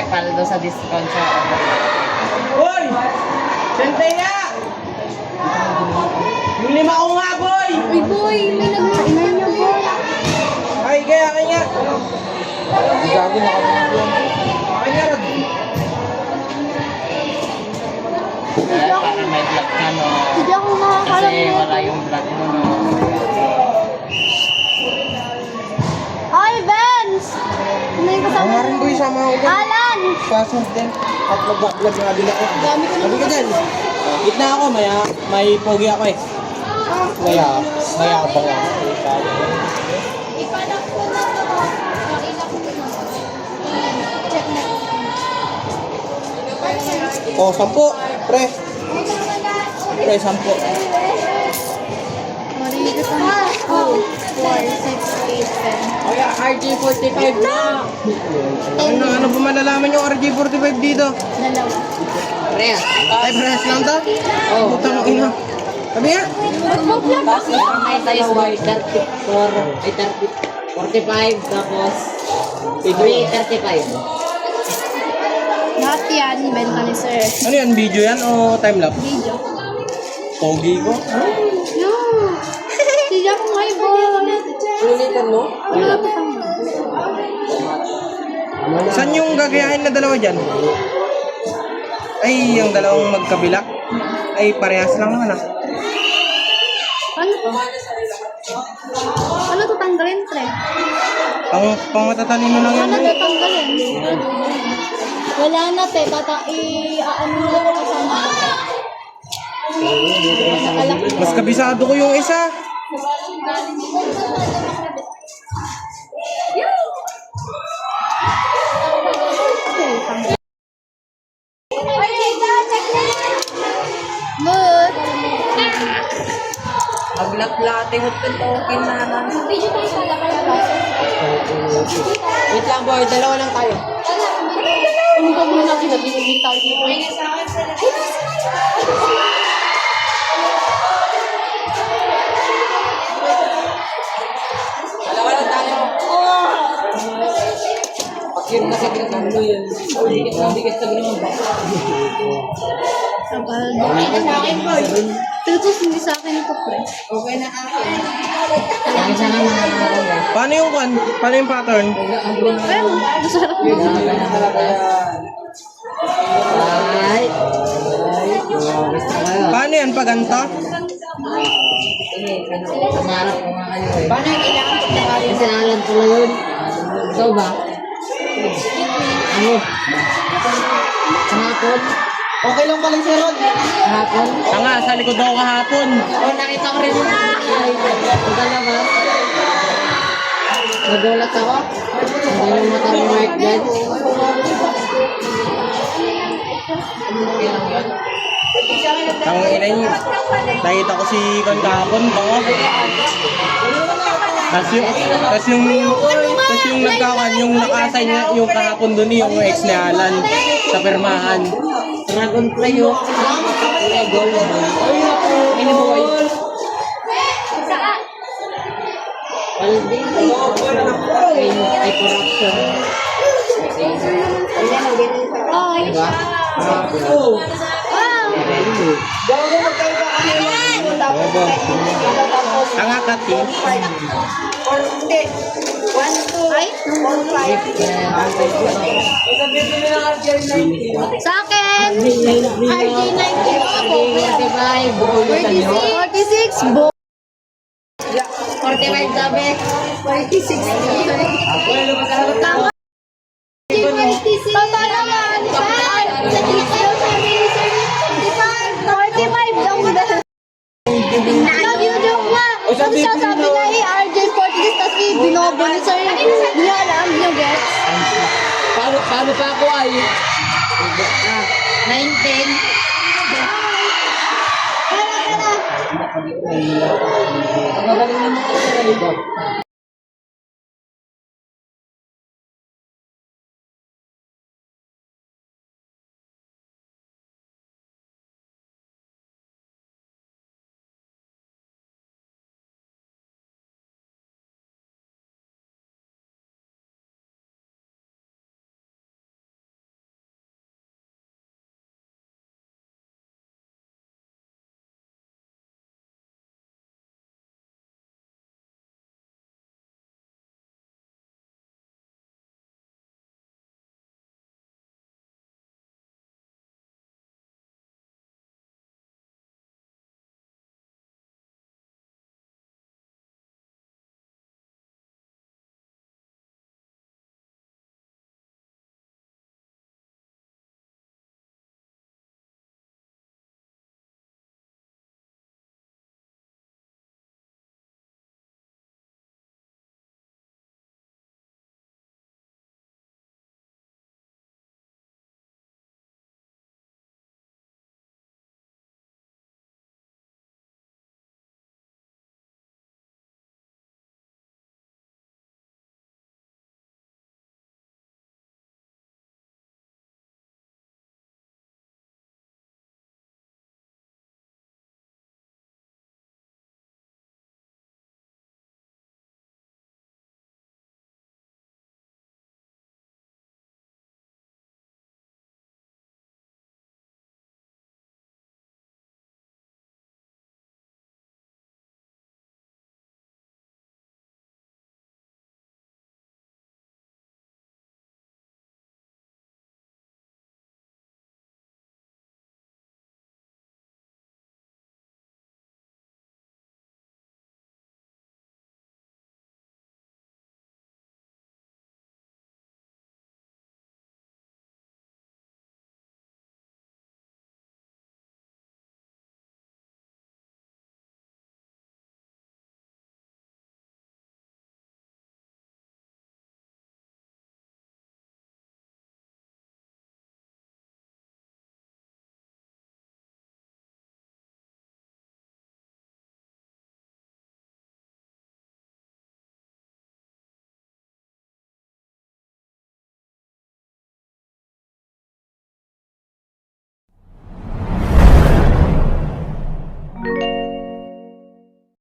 may paldo sa discount sa Boy! Sente nga! Yung 5 ko nga, boy! Uy, boy, may nag-iinay na, boy. Ay, kaya. Gago na kami ng vlog. Kaya Rod. para may vlog ka, no? Hindi ako nakakalam Kasi na. wala yung vlog mo, no? Ay, Benz! Ano yung kasama? Ang rin, boy, sama ako dyan. Alan! Kasunod din. At mag-vlog nga din ako. Dami ko Sabi ka dyan. Gitna ako, may pogi ako eh. Mayabang ako. Ipanak ko na ito. Pakilak ko na. Check na. Oh, 10. Pre. Pre, 10. Marigat ang 4, 6, 8, 10. Kaya RG45 na! Ano ba malalaman yung RG45 dito? Dalawa. Rehas. Ay, press lang to? Oo. Butang ina. Sabi nga. Tapos may size boy, 34, ay 45, tapos 335. Lahat yan, benta ni Sir. Ano yan? Video yan o timelapse? Video. Pogi ko? No! Hindi ako ngayon, boy. Ulitan mo? Wala pa kami. Saan yung gagayahin na dalawa dyan? Ay, yung dalawang magkabila? Ay, parehas lang naman ah. Ano to? Ano to tanggalin, Tre? Pang matatalino lang yan. Ano boy. to tanggalin? Wala na, te. Ano mo lang kasama. Mas kabisado ko yung isa. Good. Aglat-late hotel token na naman. Video tayo sa lakas. Wait lang boy, dalawa lang tayo. Ano ka muna kita binibitaw dito? Dalawa lang tayo. Pakir na sa gitna mo yun. Dikit sa gitna mo. Kapal. Pero hindi sa akin ito, pre. Okay na akin. Ang sana na. Paano yung kwan? Paano yung pattern? Pero, masarap mo. Ay. Gusto ko yun. Paano yan pag ganito? Pangarap ko nga kayo eh. Paano yung kailangan pagkakaroon? Kasi nalan ko na yun. Ikaw ba? Ano? Kahapon? Okay lang pala si Rod. Kahapon? Tanga, sa likod ako kahapon. Oh, nakita ko rin yun. Ikaw na ba? Nagulat ako. Hindi yung mata mo Mark dyan. Ang ina niyo. Nakita ko si Kon kahapon. Bango. Tas yung nagkakan, yung naka-assign niya, yung kahapon doon yung ex ni Alan sa pirmahan. Dragon Fly oh. Goal. Ini boy. Walding. Ay corruption. Ay. Diba? Wow. Tanga kati. Ay. Sa akin. RG19 ako. 45. 46. 46. 45 sabi. 46. Tama. 46. Tama naman. Ay. 45 daw mo na. Nag-YouTube nga. Tapos siya sabi na RJ46 tapos binobo ni sir. Hindi niya alam. Hindi niya gets. Paano pa ako ay? 19. Tara. Ang magaling naman ako.